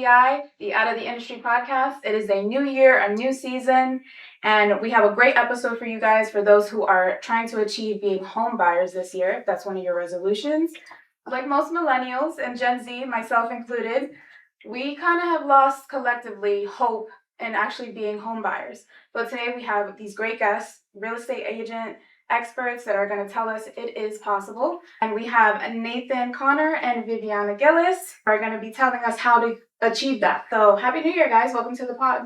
OTI, the Out of the Industry podcast. It is a new year, a new season, and we have a great episode for you guys for those who are trying to achieve being home buyers this year, if that's one of your resolutions. Like most millennials and Gen Z, myself included, we kind of have lost collectively hope in actually being home buyers. But today we have these great guests, real estate agent, experts that are going to tell us it is possible. And we have Nathan Connor and Viviana Gillis are going to be telling us how to achieve that. So happy New Year, guys. Welcome to the pod.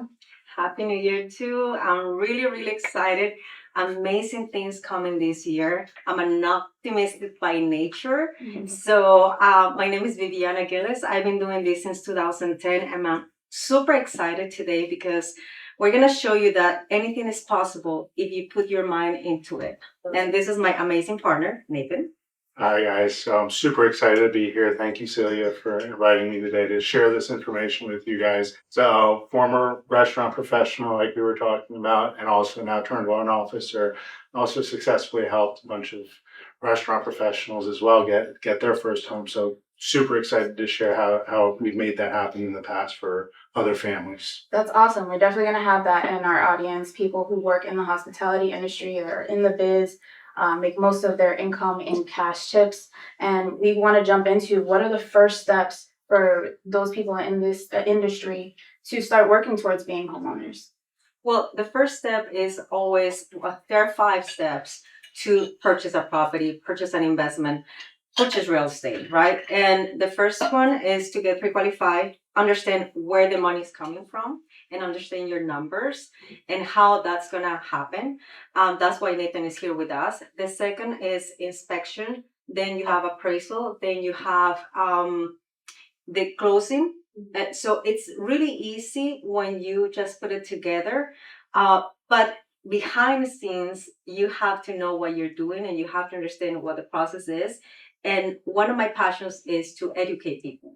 Happy New Year too. I'm really excited. Amazing things coming this year. I'm an optimistic by nature. So my name is Viviana Gillis. I've been doing this since 2010 and I'm super excited today because we're going to show you that anything is possible if you put your mind into it. And this is my amazing partner, Nathan. Hi guys, so I'm super excited to be here. Thank you, Celia, for inviting me today to share this information with you guys. So, former restaurant professional, like we were talking about, and also now turned loan officer, also successfully helped a bunch of restaurant professionals as well get their first home. So, super excited to share how we've made that happen in the past for other families. That's awesome. We're definitely going to have that in our audience, people who work in the hospitality industry or in the biz. Make most of their income in cash tips. And we want to jump into what are the first steps for those people in this industry to start working towards being homeowners? Well, the first step is always, there are 5 steps to purchase a property, purchase an investment, purchase real estate, right? And the first one is to get pre-qualified, understand where the money is coming from, and understand your numbers and how that's going to happen. That's why Nathan is here with us. The second is inspection. Then you have appraisal. Then you have the closing. So it's really easy when you just put it together. But behind the scenes, you have to know what you're doing and you have to understand what the process is. And one of my passions is to educate people.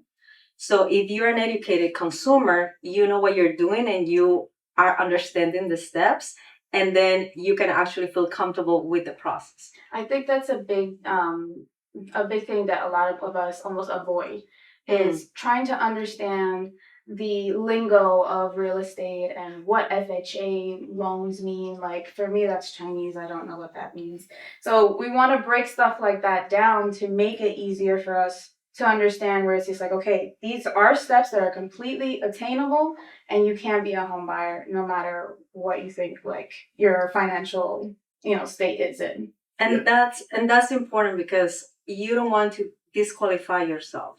So if you're an educated consumer, you know what you're doing and you are understanding the steps, and then you can actually feel comfortable with the process. I think that's a big thing that a lot of us almost avoid is trying to understand the lingo of real estate and what FHA loans mean. Like for me, that's Chinese. I don't know what that means. So we want to break stuff like that down to make it easier for us to understand where it's just like, okay, these are steps that are completely attainable and you can be a home buyer no matter what you think like your financial, state is in. And that's important because you don't want to disqualify yourself.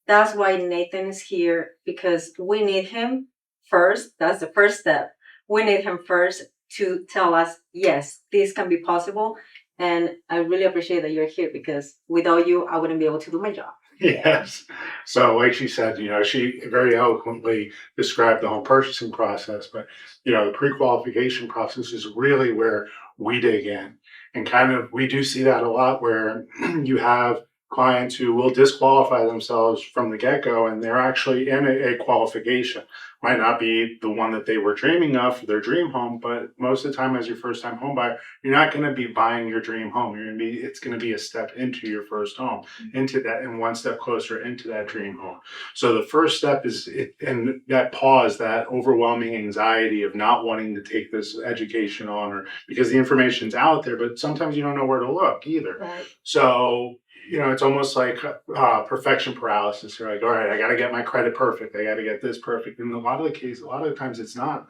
That's why Nathan is here, because we need him first. That's the first step. We need him first to tell us, yes, this can be possible. And I really appreciate that you're here because without you, I wouldn't be able to do my job. Yes. So like she said, she very eloquently described the home purchasing process, but, the pre-qualification process is really where we dig in. And kind of, we do see that a lot where you have clients who will disqualify themselves from the get-go and they're actually in a qualification. Might not be the one that they were dreaming of for their dream home, but most of the time as your first time home buyer, you're not going to be buying your dream home. It's going to be a step into your first home, into that, and one step closer into that dream home. So the first step is and that pause, that overwhelming anxiety of not wanting to take this education on, or because the information's out there, but sometimes you don't know where to look either. Right. So it's almost like perfection paralysis. You're like, all right, I got to get my credit perfect. I got to get this perfect. And a lot of the times it's not,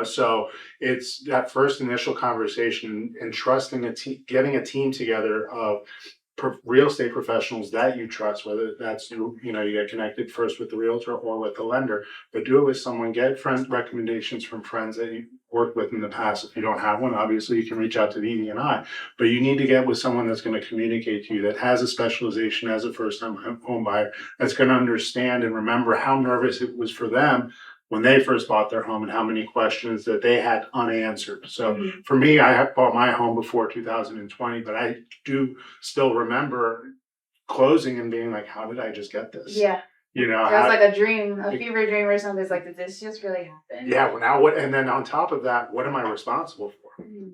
so it's that first initial conversation and trusting getting a team together of real estate professionals that you trust, whether that's, you get connected first with the realtor or with the lender, but do it with someone, get recommendations from friends that you worked with in the past. If you don't have one, obviously you can reach out to Vivi and I, but you need to get with someone that's going to communicate to you, that has a specialization as a first-time home buyer, that's going to understand and remember how nervous it was for them when they first bought their home and how many questions that they had unanswered. So for me, I have bought my home before 2020, but I do still remember closing and being like, how did I just get this? Yeah. It was like a dream, a fever dream or something. It's like, did this just really happen? Yeah. Well, now what? And then on top of that, what am I responsible for?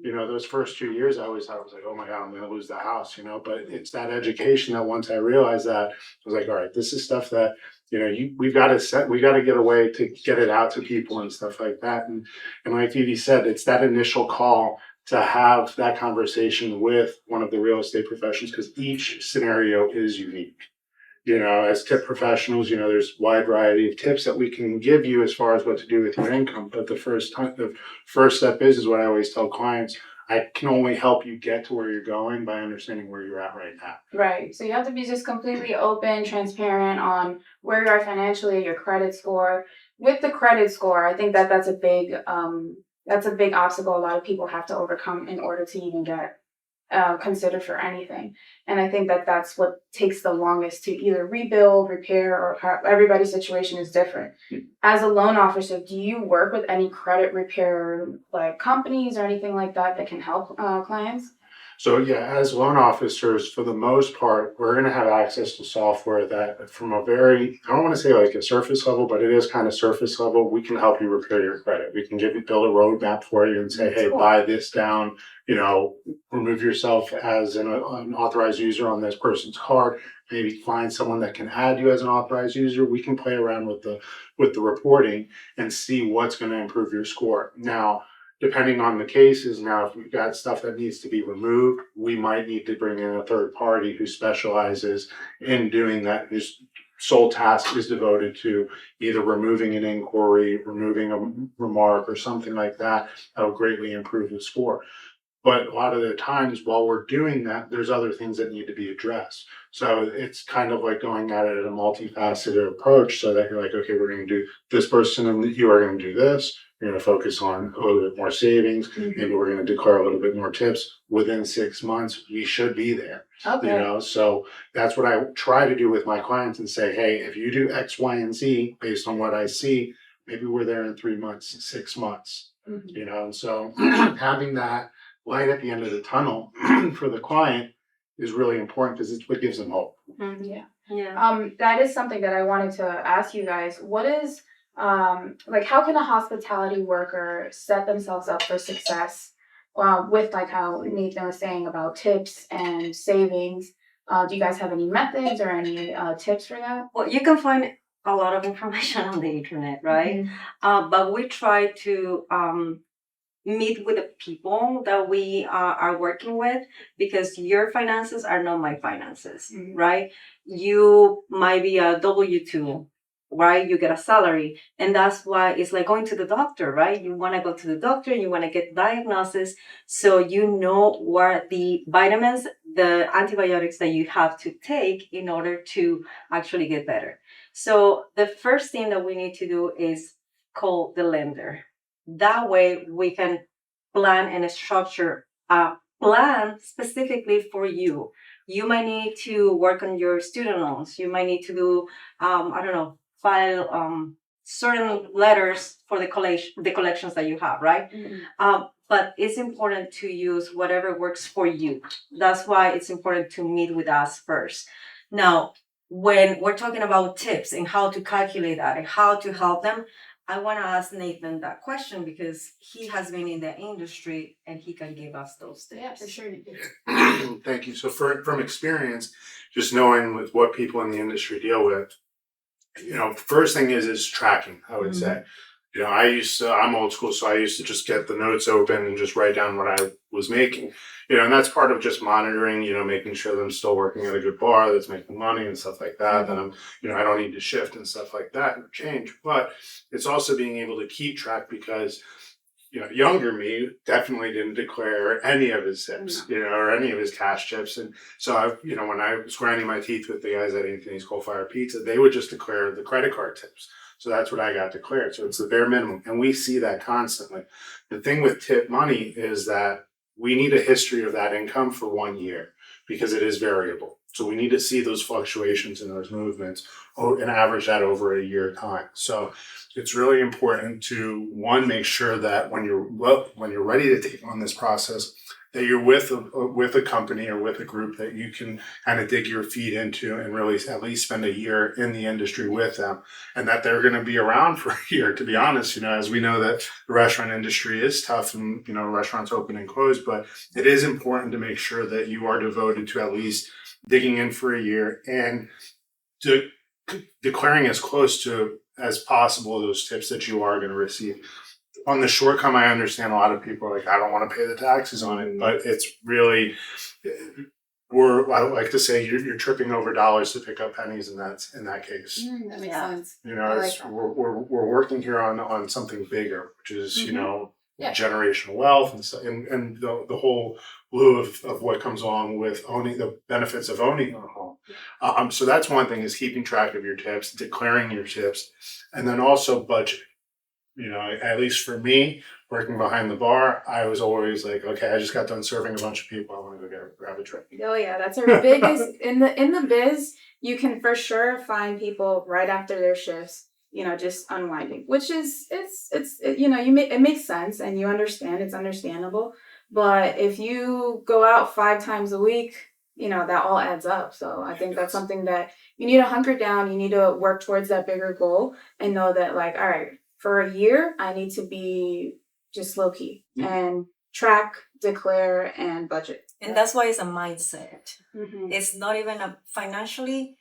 Those first 2 years, I always thought, I was like, oh my God, I'm going to lose the house, but it's that education that once I realized that, I was like, all right, this is stuff that, we've got to get a way to get it out to people and stuff like that. And like Vivi said, it's that initial call to have that conversation with one of the real estate professionals, because each scenario is unique. As tip professionals, there's a wide variety of tips that we can give you as far as what to do with your income. But the first step is what I always tell clients. I can only help you get to where you're going by understanding where you're at right now. Right. So you have to be just completely open, transparent on where you are financially, your credit score. With the credit score, I think that's a big obstacle a lot of people have to overcome in order to even get considered for anything. And I think that's what takes the longest to either rebuild, repair, or everybody's situation is different. As a loan officer, do you work with any credit repair like companies or anything like that can help clients? So yeah, as loan officers, for the most part, we're going to have access to software that from a very, I don't want to say like a surface level, but it is kind of surface level. We can help you repair your credit. We can build a roadmap for you and say, That's hey, cool. buy this down, remove yourself as an authorized user on this person's card. Maybe find someone that can add you as an authorized user. We can play around with the reporting and see what's going to improve your score. Now, depending on the cases, now if we've got stuff that needs to be removed, we might need to bring in a third party who specializes in doing that, whose sole task is devoted to either removing an inquiry, removing a remark, or something like that. That'll greatly improve the score. But a lot of the times while we're doing that, there's other things that need to be addressed. So it's kind of like going at it at a multifaceted approach, so that you're like, okay, we're going to do this person and you are going to do this. You're going to focus on a little bit more savings. Mhm. Maybe we're going to declare a little bit more tips. Within 6 months, we should be there. Okay. So that's what I try to do with my clients and say, hey, if you do X, Y, and Z based on what I see, maybe we're there in 3 months, 6 months. Mhm. And so having that light at the end of the tunnel for the client is really important, because it's what gives them hope. Yeah. Yeah. That is something that I wanted to ask you guys. What is like, how can a hospitality worker set themselves up for success with like how Nathan was saying about tips and savings? Do you guys have any methods or any tips for that? Well, you can find a lot of information on the internet, right? But we try to meet with the people that we are working with, because your finances are not my finances, Mhm. right? You might be a W-2, right? You get a salary. And that's why it's like going to the doctor, right? You want to go to the doctor, you want to get diagnosis, so you know what the vitamins, the antibiotics that you have to take in order to actually get better. So the first thing that we need to do is call the lender. That way we can plan and structure a plan specifically for you. You might need to work on your student loans. You might need to do, I don't know, file certain letters for the collections that you have, right? But it's important to use whatever works for you. That's why it's important to meet with us first. Now, when we're talking about tips and how to calculate that and how to help them, I want to ask Nathan that question, because he has been in the industry and he can give us those tips. Yeah, for sure. Thank you. So from experience, just knowing with what people in the industry deal with, first thing is tracking, I would say. I'm old school, so I used to just get the notes open and just write down what I was making. And that's part of just monitoring, making sure that I'm still working at a good bar that's making money and stuff like that, that I'm, I don't need to shift and stuff like that and change. But it's also being able to keep track, because younger me definitely didn't declare any of his tips, or any of his cash chips. And so when I was grinding my teeth with the guys at Anthony's Coal Fire Pizza, they would just declare the credit card tips. So that's what I got declared. So it's the bare minimum. And we see that constantly. The thing with tip money is that we need a history of that income for 1 year, because it is variable. So we need to see those fluctuations and those movements and average that over a year time. So it's really important to, one, make sure that when you're ready to take on this process, that you're with a company or with a group that you can kind of dig your feet into and really at least spend a year in the industry with them, and that they're going to be around for a year. To be honest, as we know that the restaurant industry is tough, and restaurants open and close, but it is important to make sure that you are devoted to at least digging in for a year, and to declaring as close to as possible those tips that you are going to receive. On the short come, I understand a lot of people are like, I don't want to pay the taxes on it, but it's really, I like to say you're tripping over dollars to pick up pennies in that case. That makes Yeah. sense. You know, I like it's, that. we're working here on something bigger, which is, you Mhm. know, Yeah. generational wealth and the whole blue of what comes along with owning the benefits of owning a home. So that's one thing, is keeping track of your tips, declaring your tips, and then also budgeting. You know, at least for me, working behind the bar, I was always like, okay, I just got done serving a bunch of people. I want to go grab a drink. Oh yeah, that's our biggest in the biz. You can for sure find people right after their shifts, you know, just unwinding, which is you know, it makes sense and you understand, it's understandable. But if you go out 5 times a week, you know, that all adds up. So I think that's something that you need to hunker down. You need to work towards that bigger goal and know that, like, all right, for a year, I need to be just low key and track, declare, and budget. And that's why it's a mindset. Mm-hmm. It's not even a financially,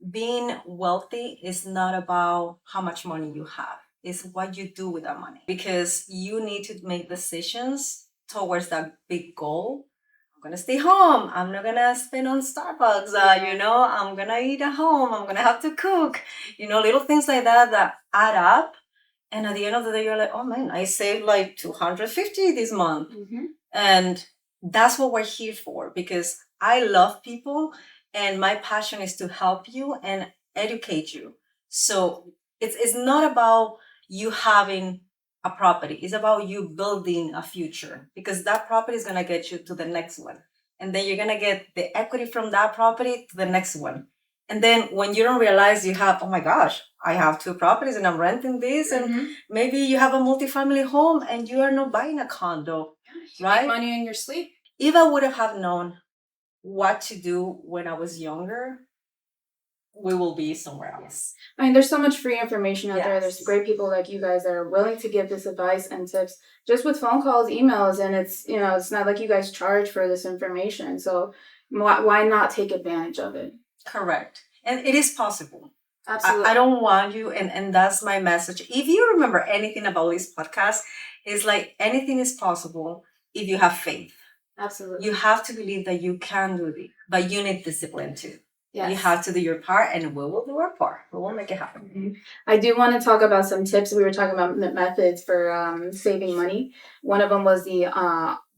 being wealthy is not about how much money you have. It's what you do with that money, because you need to make decisions towards that big goal. I'm gonna stay home. I'm not gonna spend on Starbucks. You know, I'm gonna eat at home. I'm gonna have to cook. You know, little things like that add up. And at the end of the day, you're like, oh man, I saved like $250 this month. Mm-hmm. And that's what we're here for, because I love people and my passion is to help you and educate you. So it's not about you having a property. It's about you building a future, because that property is going to get you to the next one. And then you're going to get the equity from that property to the next one. And then when you don't realize you have, oh my gosh, I have 2 properties and I'm renting this. And maybe you have a multifamily home and you are not buying a condo, right? Make money in your sleep. If I would have known what to do when I was younger, we will be somewhere else. I mean, there's so much free information out there. Yes. There's great people like you guys that are willing to give this advice and tips just with phone calls, emails, and it's, you know, it's not like you guys charge for this information. So why not take advantage of it? Correct. And it is possible. Absolutely. I don't want you, and that's my message. If you remember anything about this podcast, it's like anything is possible if you have faith. Absolutely. You have to believe that you can do it, but you need discipline too. Yes. You have to do your part, and we will do our part. We will make it happen. Mm-hmm. I do want to talk about some tips. We were talking about methods for saving money. One of them was the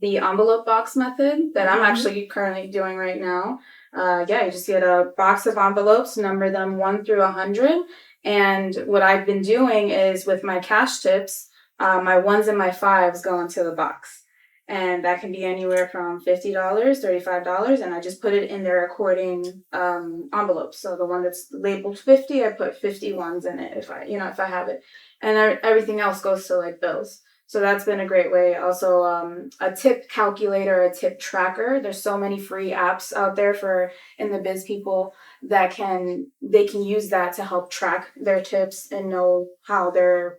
envelope box method that I'm actually currently doing right now. You just get a box of envelopes, number them 1 through 100. And what I've been doing is with my cash tips, my 1s and my 5s go into the box. And that can be anywhere from $50, $35, and I just put it in their according envelopes. So the one that's labeled 50, I put 51s in it if I have it, and everything else goes to like bills. So that's been a great way. Also, a tip calculator, a tip tracker. There's so many free apps out there for in the biz people that they can use that to help track their tips and know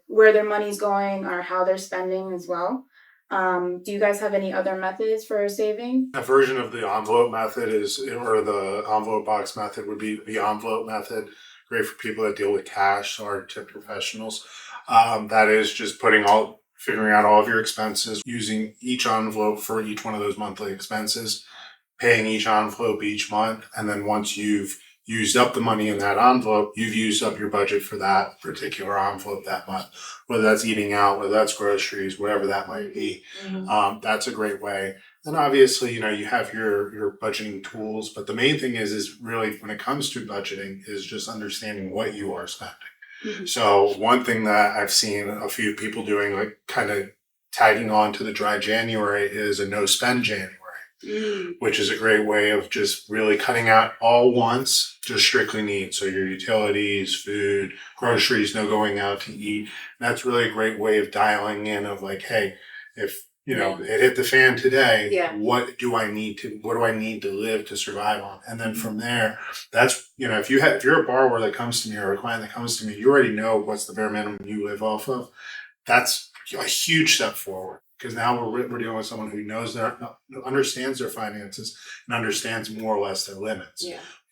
where their money's going or how they're spending as well. Do you guys have any other methods for saving? A version of the envelope method or the envelope box method would be the envelope method. Great for people that deal with cash or tip professionals. That is just figuring out all of your expenses, using each envelope for each one of those monthly expenses, paying each envelope each month, and then once you've used up the money in that envelope, you've used up your budget for that particular envelope that month, whether that's eating out, whether that's groceries, whatever that might be. That's a great way. And obviously, you know, you have your budgeting tools, but the main thing is really when it comes to budgeting is just understanding what you are spending. So one thing that I've seen a few people doing, like kind of tagging on to the dry January, is a no spend January. Which is a great way of just really cutting out all wants, just strictly needs. So your utilities, food, groceries, no going out to eat. And that's really a great way of dialing in of like, hey, if it hit the fan today, what do I need to live to survive on? And then from there, that's, you know, if you're a borrower that comes to me or a client that comes to me, you already know what's the bare minimum you live off of. That's a huge step forward. Because now we're dealing with someone who understands their finances and understands more or less their limits.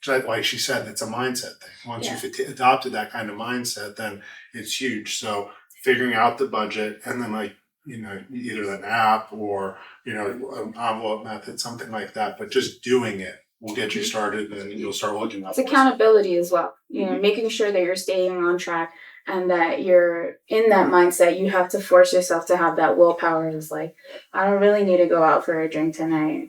like she said, it's a mindset thing. Once you've adopted that kind of mindset, then it's huge. So figuring out the budget and then either an app or, an envelope method, something like that, but just doing it will get you started and you'll start looking up. It's accountability as well. Making sure that you're staying on track and that you're in that mindset. You have to force yourself to have that willpower. It's like, I don't really need to go out for a drink tonight,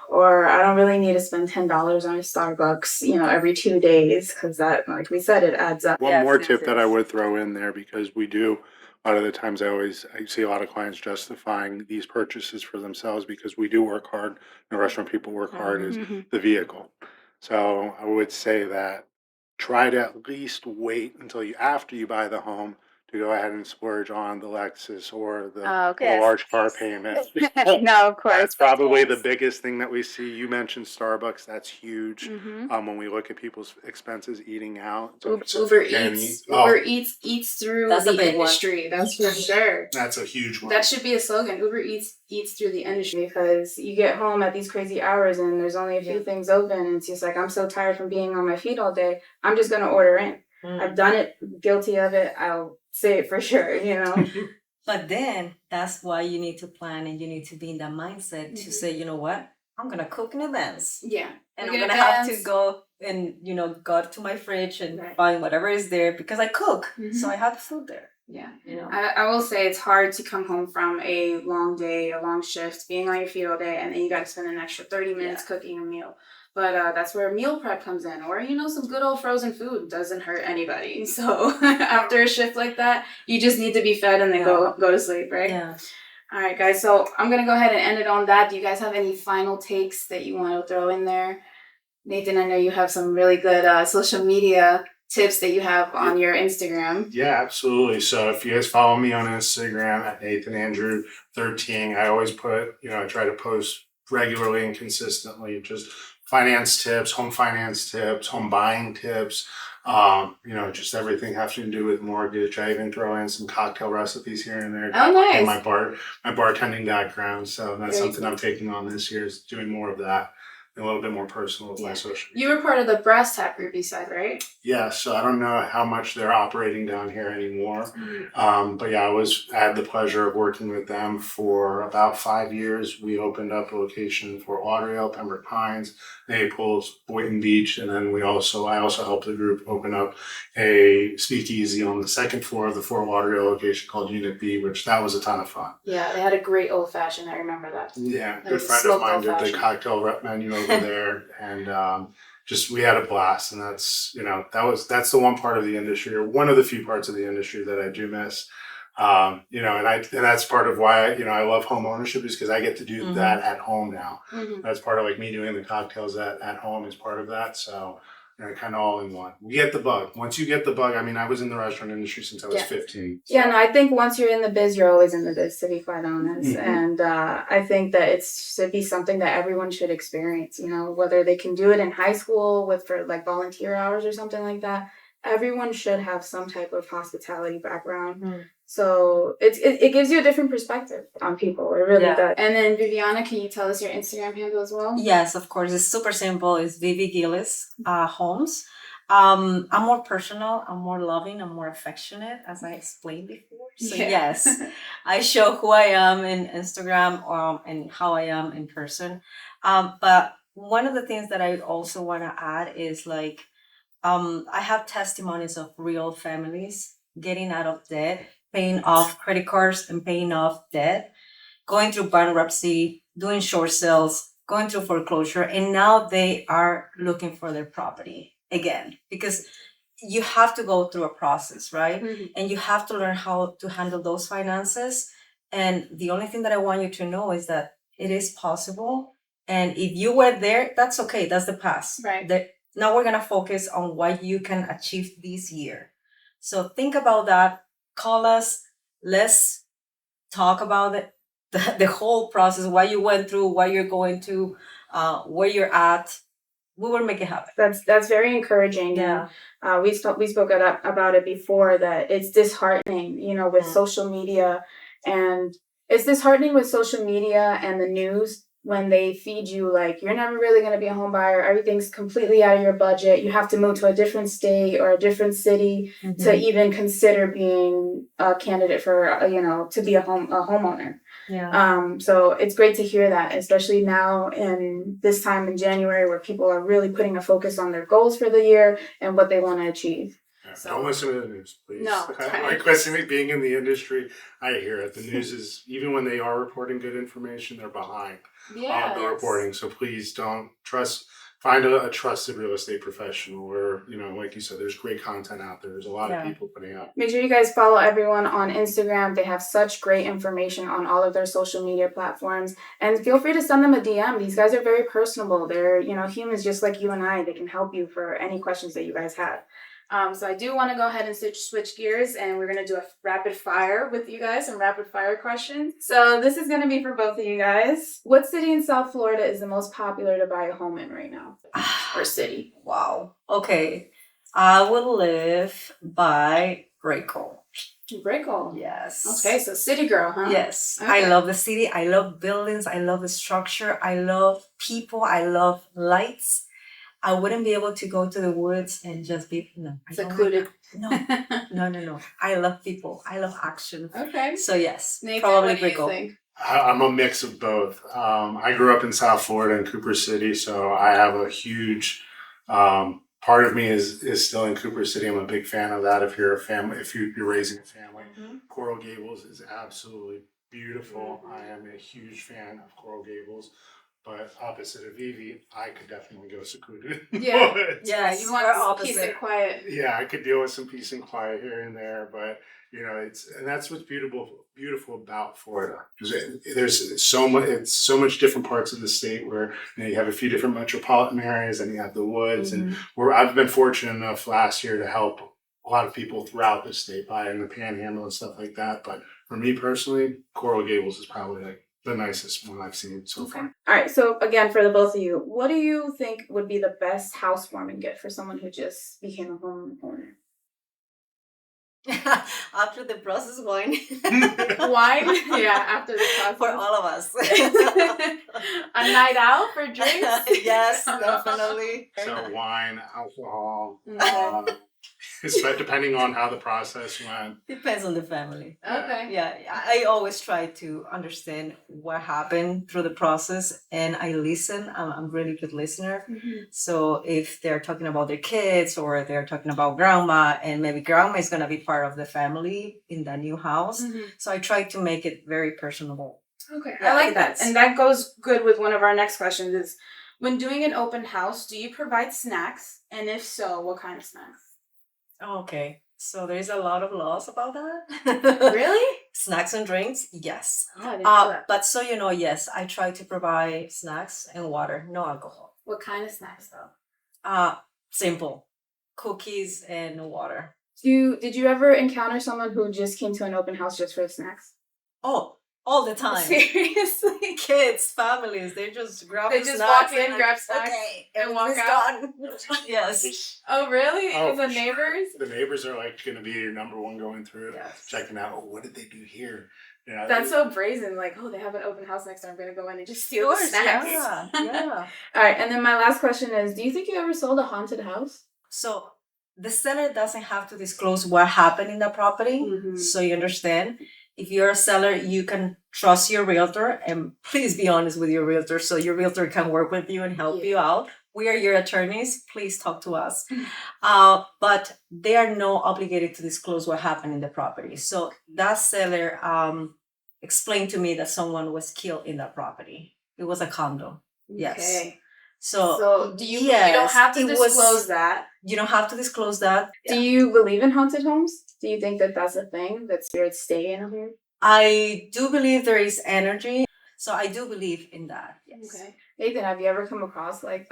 or I don't really need to spend $10 on Starbucks, every 2 days, because that, like we said, it adds up. One more tip that I would throw in there, because we do, a lot of the times I see a lot of clients justifying these purchases for themselves because we do work hard. The restaurant people work hard is the vehicle. So I would say that try to at least wait until after you buy the home to go ahead and splurge on the Lexus or the large car payment. No, of course. That's probably the biggest thing that we see. You mentioned Starbucks. That's huge. When we look at people's expenses eating out. Uber Eats through the industry. That's for sure. That's a huge one. That should be a slogan. Uber eats through the industry, because you get home at these crazy hours and there's only a few things open. And it's just like, I'm so tired from being on my feet all day. I'm just going to order in. I've done it, guilty of it. I'll say it for sure, But then that's why you need to plan and you need to be in that mindset to say, you know what, I'm going to cook in advance. Yeah. And I'm going to have to go and, go up to my fridge and find whatever is there because I cook. So I have food there. Yeah. I will say it's hard to come home from a long day, a long shift, being on your feet all day, and then you got to spend an extra 30 minutes cooking a meal. But that's where meal prep comes in, or some good old frozen food doesn't hurt anybody. So after a shift like that, you just need to be fed and then go to sleep, right? Yeah. All right, guys. So I'm gonna go ahead and end it on that. Do you guys have any final takes that you want to throw in there? Nathan, I know you have some really good social media tips that you have on your Instagram. Yeah, absolutely. So if you guys follow me on Instagram at NathanAndrew13, I always put, I try to post regularly and consistently just finance tips, home finance tips, home buying tips, just everything having to do with mortgage. I even throw in some cocktail recipes here and there. Oh, nice. In my bartending background. So that's something I'm taking on this year, is doing more of that. A little bit more personal with my social media. You were part of the Brass Tap group, you said, right? Yeah, so I don't know how much they're operating down here anymore. But yeah, I had the pleasure of working with them for about 5 years. We opened up a location for Lauderdale, Pembroke Pines, Naples, Boynton Beach, and then I also helped the group open up a speakeasy on the second floor of the Fort Lauderdale location called Unit B, which that was a ton of fun. Yeah, they had a great old fashioned. I remember that. Yeah, a good friend of mine did the cocktail rep menu over there, and we had a blast. And that's that's the one part of the industry, or one of the few parts of the industry that I do miss. And that's part of why I love home ownership, is because I get to do that at home now. That's part of me doing the cocktails at home is part of that. So kind of all in one. We get the bug. Once you get the bug, I was in the restaurant industry since I was 15. So. Yeah, no, I think once you're in the biz, you're always in the biz, to be quite honest. And I think that it should be something that everyone should experience, whether they can do it in high school for volunteer hours or something like that. Everyone should have some type of hospitality background. So it gives you a different perspective on people. It really does. And then Viviana, can you tell us your Instagram handle as well? Yes, of course. It's super simple. It's Vivi Gillis Homes. I'm more personal. I'm more loving. I'm more affectionate, as I explained before. So yes, I show who I am in Instagram and how I am in person. But one of the things that I also want to add is I have testimonies of real families getting out of debt, paying off credit cards and paying off debt, going through bankruptcy, doing short sales, going through foreclosure, and now they are looking for their property again, because you have to go through a process, right? And you have to learn how to handle those finances. And the only thing that I want you to know is that it is possible. And if you were there, that's okay. That's the past. Right. Now we're going to focus on what you can achieve this year. So think about that. Call us. Let's talk about it. The whole process, what you went through, what you're going to, where you're at. We will make it happen. That's very encouraging. Yeah. And we spoke about it before, that it's disheartening, with social media, and it's disheartening with social media and the news when they feed you like you're never really going to be a home buyer, everything's completely out of your budget, you have to move to a different state or a different city to even consider being a candidate for to be a homeowner. Yeah. So it's great to hear that, especially now in this time in January where people are really putting a focus on their goals for the year and what they want to achieve. Yeah, So- don't listen to the news, please. No. Like listening, being in the industry, I hear it. The news is, even when they are reporting good information, they're behind Yeah. the reporting. So please don't trust. Find a trusted real estate professional, or like you said, there's great content out there. There's a lot of people putting out. Make sure you guys follow everyone on Instagram. They have such great information on all of their social media platforms. And feel free to send them a DM. These guys are very personable. They're, humans just like you and I. They can help you for any questions that you guys have. So I do want to go ahead and switch gears, and we're going to do a rapid fire with you guys, some rapid fire questions. So this is going to be for both of you guys. What city in South Florida is the most popular to buy a home in right now? Or city? Wow. Okay. I would live by Brickell. Brickell. Yes. Okay, so city girl, huh? Yes. Okay. I love the city. I love buildings. I love the structure. I love people. I love lights. I wouldn't be able to go to the woods and just be Secluded. No. I love people. I love action. Okay. So yes, Nathan, probably what do you Brickell. think? I'm a mix of both. I grew up in South Florida in Cooper City, so I have a huge part of me is still in Cooper City. I'm a big fan of that. If you're a family, if you're raising a family, Coral Gables is absolutely beautiful. I am a huge fan of Coral Gables. But opposite of Vivi, I could definitely go secluded. Yeah. Yes, you we're want opposite. peace and quiet. Yeah, I could deal with some peace and quiet here and there, but and that's what's beautiful about Florida, because there's so much. It's so much different parts of the state where you have a few different metropolitan areas, and you have the woods, and I've been fortunate enough last year to help a lot of people throughout the state, buy in the Panhandle and stuff like that. But for me personally, Coral Gables is probably like the nicest one I've seen so far. All right. So again, for the both of you, what do you think would be the best housewarming gift for someone who just became a homeowner? After the process, wine. Wine? Yeah, after the process. For all of us. A night out for drinks? Yes, definitely. So wine, alcohol, Okay. depending on how the process went. Depends on the family. Okay. Yeah, I always try to understand what happened through the process, and I listen. I'm a really good listener. So if they're talking about their kids, or they're talking about grandma, and maybe grandma is going to be part of the family in the new house, so I try to make it very personable. Okay, Yeah, I like that. And that goes good with one of our next questions is, when doing an open house, do you provide snacks? And if so, what kind of snacks? Okay, so there's a lot of laws about that. Really? Snacks and drinks, yes. Oh, I didn't know that. But so yes, I try to provide snacks and water, no alcohol. What kind of snacks though? Simple, cookies and water. Did you ever encounter someone who just came to an open house just for the snacks? Oh, all the time. Seriously? Kids, families, they just grab They the just snacks walk in, and grab snacks, okay, and walk everything's out? gone. Yes. Oh, really? Oh, It was the for sure. neighbors? The neighbors are like going to be your number one going through, Yes. checking out, oh, what did they do here? Yeah, That's so brazen. Like, oh, they have an open house next door. I'm going to go in and just steal the snacks. Yeah. All right. And then my last question is, do you think you ever sold a haunted house? So the seller doesn't have to disclose what happened in the property. So you understand. If you're a seller, you can trust your realtor, and please be honest with your realtor so your realtor can work with you and help you out. We are your attorneys. Please talk to us. But they are not obligated to disclose what happened in the property. So that seller explained to me that someone was killed in that property. It was a condo. Yes. Okay. So do you don't have to disclose that. You don't have to disclose that. Do you believe in haunted homes? Do you think that that's a thing, that spirits stay in a home? I do believe there is energy. So I do believe in that. Yes. Okay. Nathan, have you ever come across like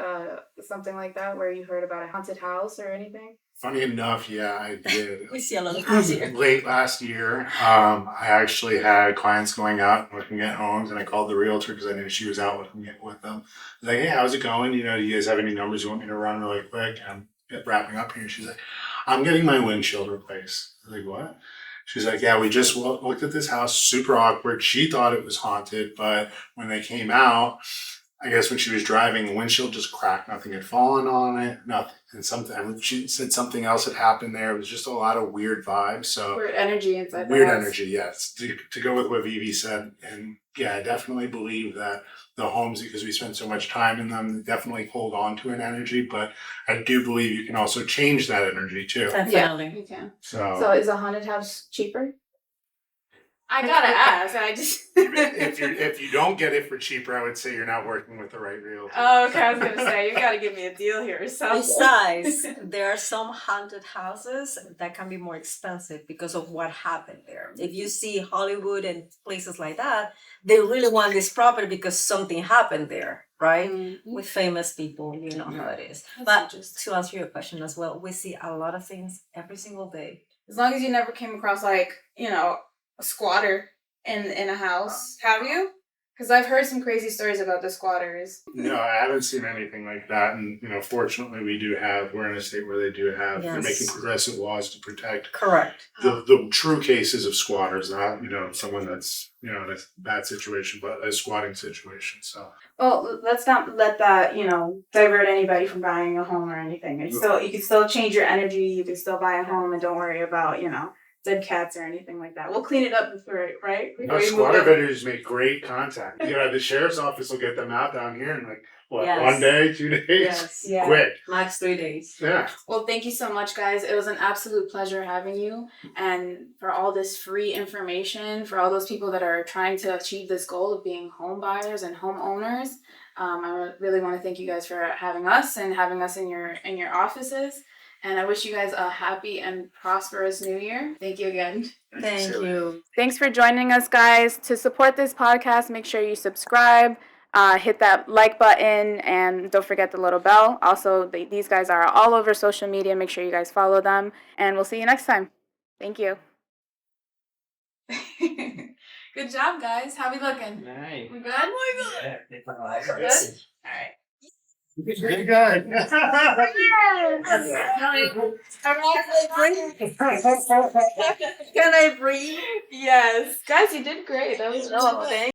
something like that where you heard about a haunted house or anything? Funny enough, yeah, I did. We see a lot of things here. Late last year, I actually had clients going out looking at homes, and I called the realtor because I knew she was out looking at with them. I was like, hey, how's it going? Do you guys have any numbers you want me to run really quick? I'm wrapping up here. She's like, I'm getting my windshield replaced. I was like, what? She's like, yeah, we just looked at this house, super awkward. She thought it was haunted, but when they came out, I guess when she was driving, the windshield just cracked. Nothing had fallen on it. Nothing. And she said something else had happened there. It was just a lot of weird vibes. So Weird energy inside weird the house. energy, yes. To go with what Vivi said, and yeah, I definitely believe that the homes, because we spend so much time in them, definitely hold on to an energy. But I do believe you can also change that energy too. Definitely. You can. So So is a haunted house cheaper? I gotta ask. I just. if you don't get it for cheaper, I would say you're not working with the right realtor. Oh, okay. I was gonna say you gotta give me a deal here or something. Besides, there are some haunted houses that can be more expensive because of what happened there. If you see Hollywood and places like that, they really want this property because something happened there, right? Mm-hmm. With famous people, you know how it is. That's But interesting. to answer your question as well, we see a lot of things every single day. As long as you never came across like a squatter in a house, have you? Because I've heard some crazy stories about the squatters. No, I haven't seen anything like that. And, fortunately, we're in a state where they do have, they're making Yes. progressive laws to protect Correct. the true cases of squatters, not, someone that's, in a bad situation, but a squatting situation. So, Well, let's not let that, divert anybody from buying a home or anything. It's still, you can still change your energy. You can still buy a home and don't worry about, dead cats or anything like that. We'll clean it up before, right? Before you move squatter in. vendors make great contact. The sheriff's office will get them out down here in Yes. 1 day, 2 days? Yes. Yeah. Quick. Max 3 days. Yeah. Well, thank you so much, guys. It was an absolute pleasure having you. And for all this free information, for all those people that are trying to achieve this goal of being home buyers and homeowners, I really want to thank you guys for having us and having us in your offices. And I wish you guys a happy and prosperous new year. Thank you again. Thank you. Thanks for joining us, guys. To support this podcast, make sure you subscribe, hit that like button, and don't forget the little bell. Also, these guys are all over social media. Make sure you guys follow them, and we'll see you next time. Thank you. Good job, guys. How we looking? Nice. We good? Good? All right. Pretty good. Can I breathe? Yes. Guys, you did great. That was Oh, thank